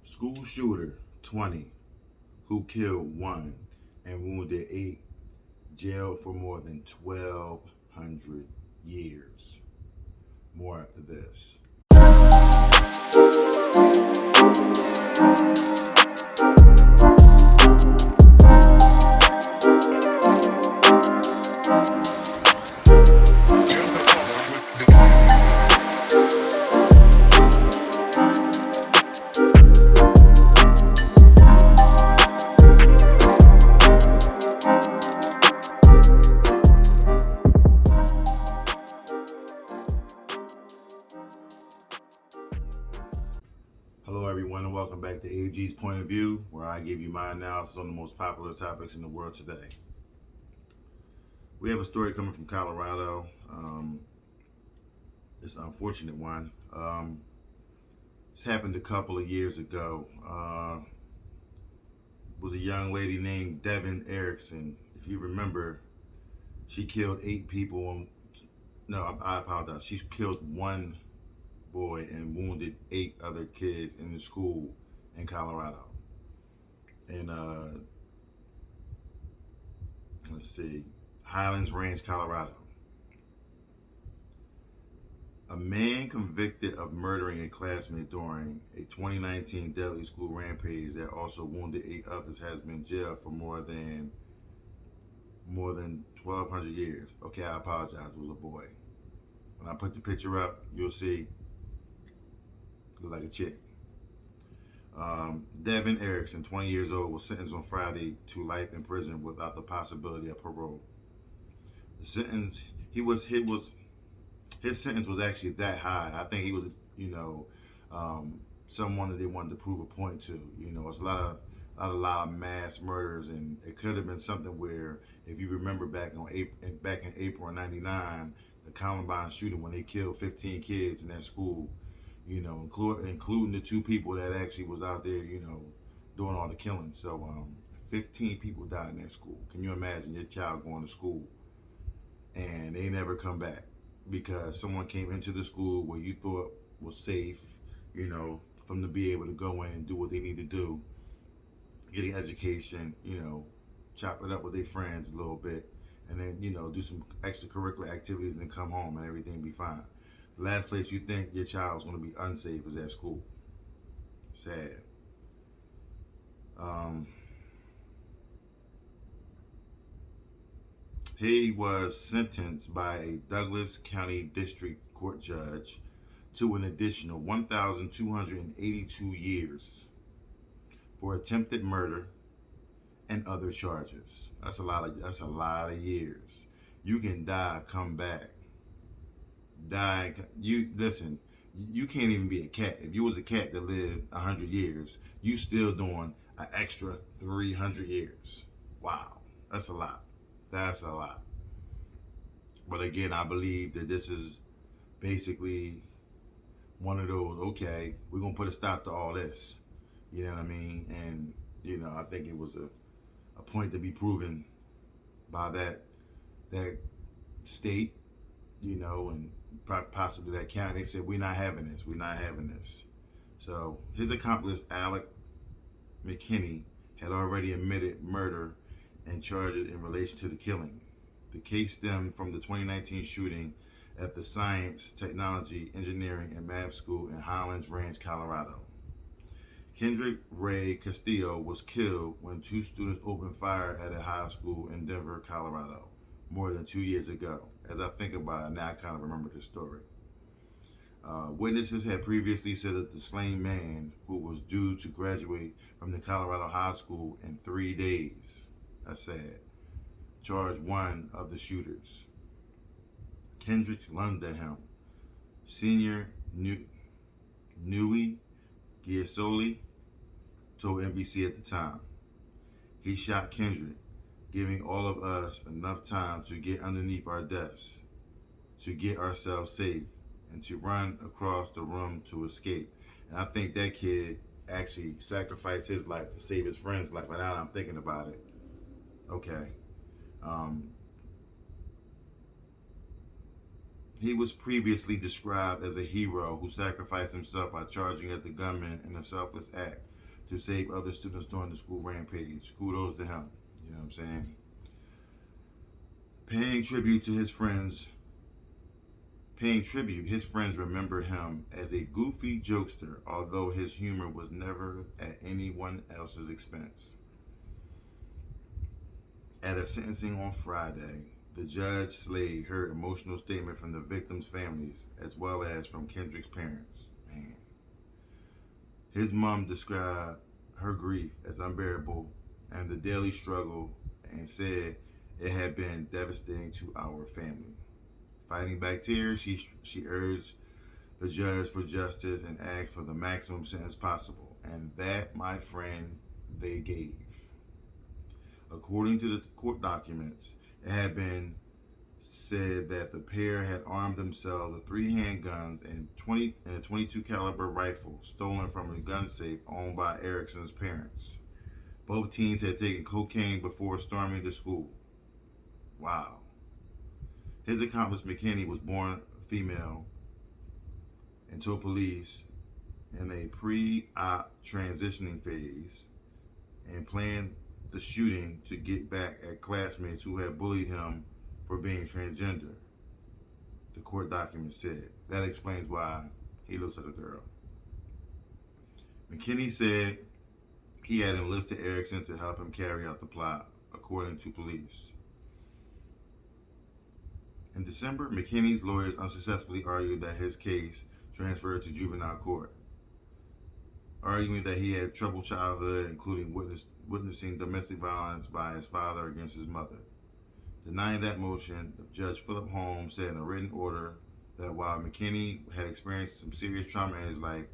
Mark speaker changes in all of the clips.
Speaker 1: School shooter, 20, who killed 1 and wounded 8, jailed for more than 1,200 years. More after this. Hello, everyone, and welcome back to AG's Point of View, where I give you my analysis on the most popular topics in the world today. We have a story coming from Colorado. It's an unfortunate one. This happened a couple of years ago. It was a young lady named Devin Erickson. If you remember, she killed 8 people. No, I apologize. She killed 1 boy and wounded 8 other kids in the school in Colorado. And let's see, Highlands Ranch, Colorado. A man convicted of murdering a classmate during a 2019 deadly school rampage that also wounded 8 others has been jailed for more than 1,200 years. Okay, I apologize. It was a boy. When I put the picture up, you'll see. Look like a chick. Devin Erickson, 20 years old, was sentenced on Friday to life in prison without the possibility of parole. The sentence his sentence was actually that high. I think he was, someone that they wanted to prove a point to. It's a lot of mass murders, and it could have been something where, if you remember back in April of '99, the Columbine shooting when they killed 15 kids in that school. Including the 2 people that actually was out there, doing all the killing. So 15 people died in that school. Can you imagine your child going to school and they never come back because someone came into the school where you thought was safe, for them to be able to go in and do what they need to do, get an education, chop it up with their friends a little bit, and then, do some extracurricular activities and then come home and everything be fine. The last place you think your child's going to be unsafe is at school. Sad. He was sentenced by a Douglas County District Court judge to an additional 1,282 years for attempted murder and other charges. That's a lot of years. You can die, come back. You can't even be a cat. If you was a cat that lived 100 years, you still doing an extra 300 years. Wow, that's a lot. But again, I believe that this is basically one of those, okay, we're gonna put a stop to all this. You know what I mean? And I think it was a point to be proven by that state, and possibly that county. They said, we're not having this. So his accomplice, Alec McKinney, had already admitted murder and charges in relation to the killing. The case stemmed from the 2019 shooting at the Science, Technology, Engineering, and Math School in Highlands Ranch, Colorado. Kendrick Ray Castillo was killed when 2 students opened fire at a high school in Denver, Colorado, more than 2 years ago. As I think about it, now I kind of remember this story. Witnesses had previously said that the slain man, who was due to graduate from the Colorado High School in 3 days, that's sad, charged 1 of the shooters. Kendrick Lundahem, Senior Nui Giasoli, told NBC at the time. He shot Kendrick, giving all of us enough time to get underneath our desks, to get ourselves safe, and to run across the room to escape. And I think that kid actually sacrificed his life to save his friend's life. But now that I'm thinking about it, okay. He was previously described as a hero who sacrificed himself by charging at the gunman in a selfless act. to save other students during the school rampage. Kudos to him. You know what I'm saying? Paying tribute to his friends, his friends remember him as a goofy jokester, although his humor was never at anyone else's expense. At a sentencing on Friday, the judge Slade heard emotional statement from the victims' families as well as from Kendrick's parents. Man. His mom described her grief as unbearable and the daily struggle and said it had been devastating to our family. Fighting back tears, she urged the judge for justice and asked for the maximum sentence possible. And that, my friend, they gave. According to the court documents, it had been said that the pair had armed themselves with 3 handguns and a 22 caliber rifle stolen from a gun safe owned by Erickson's parents. Both teens had taken cocaine before storming the school. Wow. His accomplice McKinney was born female and told police in a pre-op transitioning phase and planned the shooting to get back at classmates who had bullied him for being transgender, the court document said. That explains why he looks like a girl. McKinney said he had enlisted Erickson to help him carry out the plot, according to police. In December, McKinney's lawyers unsuccessfully argued that his case transferred to juvenile court, arguing that he had troubled childhood, including witnessing domestic violence by his father against his mother. Denying that motion, Judge Philip Holmes said in a written order that while McKinney had experienced some serious trauma in his life,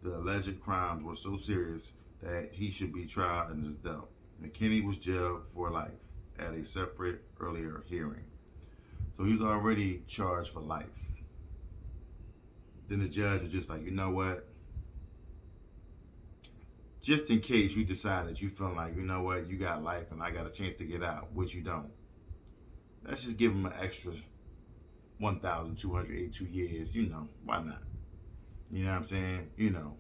Speaker 1: the alleged crimes were so serious that he should be tried as an adult. McKinney was jailed for life at a separate earlier hearing. So he was already charged for life. Then the judge was just like, you know what? Just in case you decide that you feel like, you know what, you got life and I got a chance to get out, which you don't. Let's just give him an extra 1,282 years. You know, why not? You know what I'm saying? You know,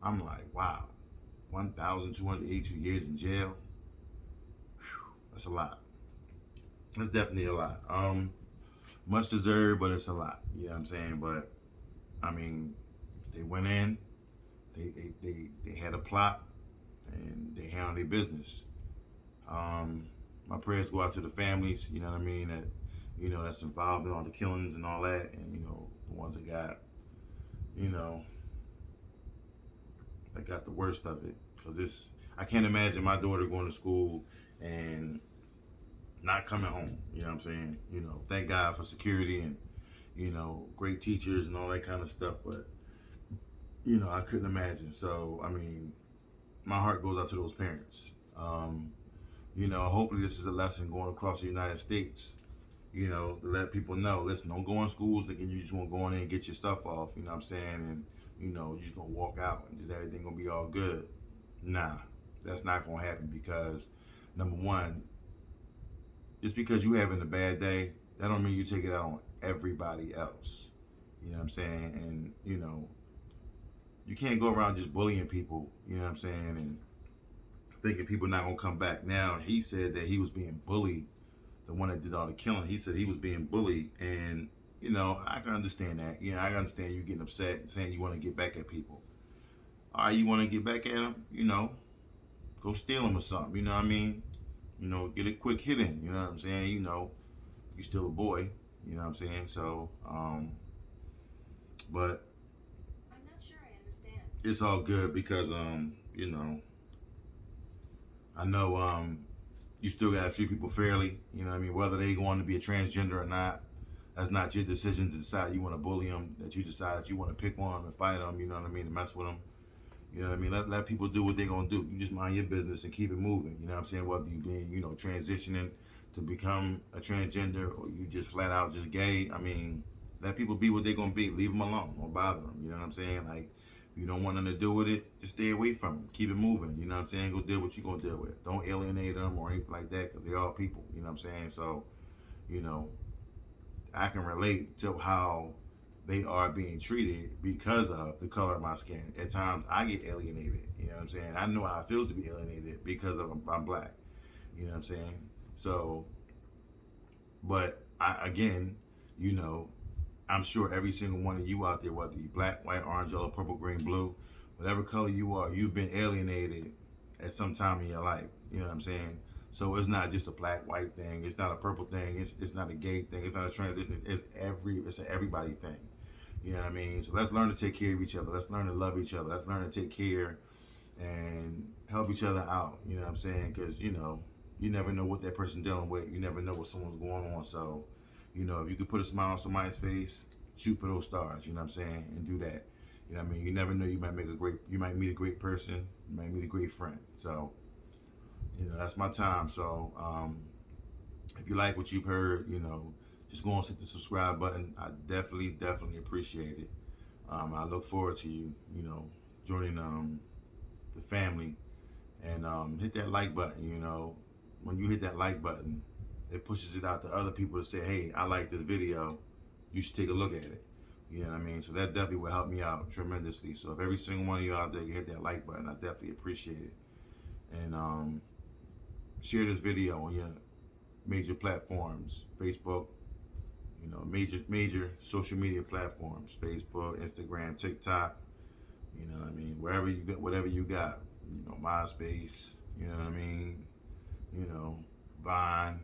Speaker 1: I'm like, wow, 1,282 years in jail? Whew, that's a lot. That's definitely a lot. Much deserved, but it's a lot. You know what I'm saying? But I mean, they went in, they had a plot, and they handled their business. My prayers go out to the families. You know what I mean? That that's involved in all the killings and all that, and the ones that got, that got the worst of it. Cause I can't imagine my daughter going to school and not coming home. You know what I'm saying? Thank God for security and, great teachers and all that kind of stuff. But, I couldn't imagine. So, I mean, my heart goes out to those parents. Hopefully this is a lesson going across the United States, to let people know, listen, don't go in schools thinking you just want to go in there and get your stuff off, you know what I'm saying? And, you're just going to walk out and just everything going to be all good. Nah, that's not going to happen because, number one, just because you having a bad day, that don't mean you take it out on everybody else. You know what I'm saying? And, you can't go around just bullying people, you know what I'm saying, and thinking people not going to come back. Now, he said that he was being bullied, the one that did all the killing. He said he was being bullied, and, I can understand that. I can understand you getting upset and saying you want to get back at people. All right, you want to get back at them, go steal them or something, you know what I mean? Get a quick hit in, you know what I'm saying? You still a boy, you know what I'm saying? So, but
Speaker 2: I'm not sure I understand.
Speaker 1: It's all good because, I know you still gotta treat people fairly, you know what I mean? Whether they going to be a transgender or not, that's not your decision to decide you want to bully them, that you decide that you want to pick one and fight them, you know what I mean, and mess with them. You know what I mean? Let people do what they're going to do. You just mind your business and keep it moving. You know what I'm saying? Whether you being, transitioning to become a transgender or you just flat out just gay. I mean, let people be what they're going to be. Leave them alone. Don't bother them. You know what I'm saying? Like, if you don't want nothing to do with it, just stay away from them. Keep it moving. You know what I'm saying? Go deal what you're going to deal with. Don't alienate them or anything like that because they're all people. You know what I'm saying? So, I can relate to how they are being treated because of the color of my skin. At times, I get alienated. You know what I'm saying? I know how it feels to be alienated because of I'm black. You know what I'm saying? So, but again, you know, I'm sure every single one of you out there, whether you black, white, orange, yellow, purple, green, blue, whatever color you are, you've been alienated at some time in your life. You know what I'm saying? So it's not just a black, white thing. It's not a purple thing. It's not a gay thing. It's not a transition. It's an everybody thing. You know what I mean? So let's learn to take care of each other. Let's learn to love each other. Let's learn to take care and help each other out. You know what I'm saying? Because, you know, you never know what that person's dealing with. You never know what someone's going on. So, you know, if you could put a smile on somebody's face, shoot for those stars. You know what I'm saying? And do that. You know what I mean? You never know. You might meet a great person. You might meet a great friend. So, you know, that's my time. So, if you like what you've heard, you know, just go and hit the subscribe button. I definitely appreciate it. I look forward to you, you know, joining the family, and hit that like button. You know, when you hit that like button, it pushes it out to other people to say, hey, I like this video. You should take a look at it. You know what I mean? So that definitely will help me out tremendously. So if every single one of you out there can hit that like button, I definitely appreciate it. And share this video on your major platforms, Facebook, you know, major social media platforms, Facebook, Instagram, TikTok, you know what I mean, wherever you get, whatever you got, you know, MySpace, you know what I mean, you know, Vine.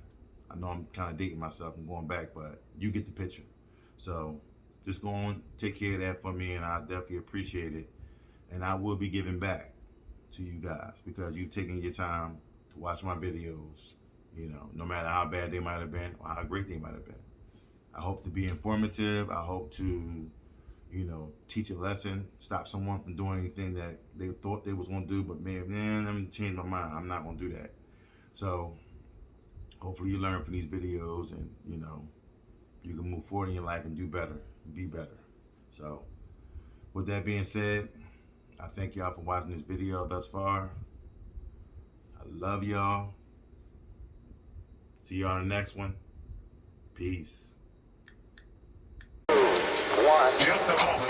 Speaker 1: I know I'm kind of dating myself and going back, but you get the picture. So just go on, take care of that for me, and I definitely appreciate it. And I will be giving back to you guys because you've taken your time to watch my videos, you know, no matter how bad they might have been or how great they might have been. I hope to be informative. I hope to, you know, teach a lesson, stop someone from doing anything that they thought they was going to do, but man, I'm change my mind. I'm not going to do that. So hopefully you learn from these videos, and, you know, you can move forward in your life and do better, be better. So with that being said, I thank y'all for watching this video thus far. I love y'all. See y'all in the next one. Peace.
Speaker 3: Just a moment.